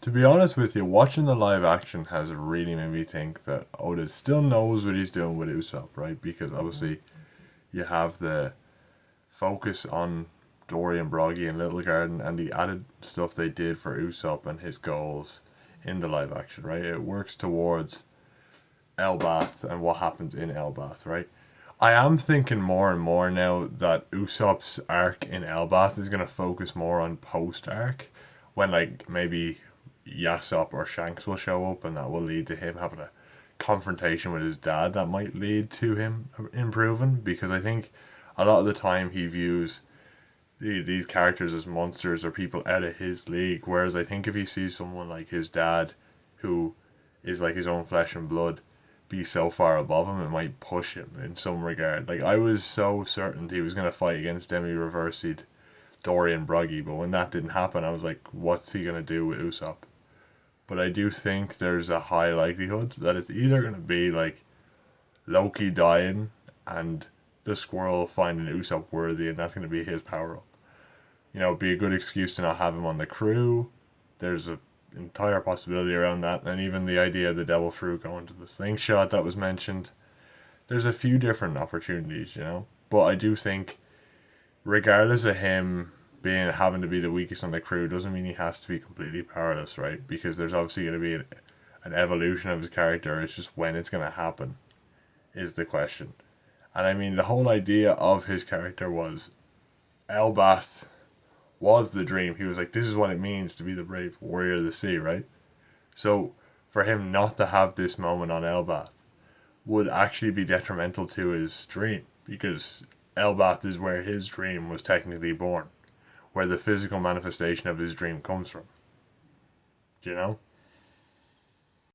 To be honest with you, watching the live action has really made me think that Oda still knows what he's doing with Usopp, right? Because obviously you have the focus on Dory and Broggy and Little Garden and the added stuff they did for Usopp and his goals in the live action, right? It works towards Elbath and what happens in Elbath, right? I am thinking more and more now that Usopp's arc in Elbath is going to focus more on post arc when, like, maybe Yasop or Shanks will show up and that will lead to him having a confrontation with his dad that might lead to him improving, because I think a lot of the time he views these characters as monsters or people out of his league, whereas I think if he sees someone like his dad who is like his own flesh and blood be so far above him, it might push him in some regard. Like, I was so certain he was going to fight against Demi Reversied, Dory and Broggy, but when that didn't happen, I was like, what's he going to do with Usopp? But I do think there's a high likelihood that it's either going to be like Loki dying and the squirrel finding Usopp worthy, and that's going to be his power up. You know, it'd be a good excuse to not have him on the crew. There's a entire possibility around that, and even the idea of the devil fruit going to the slingshot that was mentioned. There's a few different opportunities, you know. But I do think, regardless of him being having to be the weakest on the crew, doesn't mean he has to be completely powerless, right? Because there's obviously going to be an evolution of his character. It's just when it's going to happen is the question. And I mean, the whole idea of his character was Elbath was the dream. He was like, this is what it means to be the brave warrior of the sea, right? So for him not to have this moment on Elbath would actually be detrimental to his dream, because Elbath is where his dream was technically born, where the physical manifestation of his dream comes from. Do you know?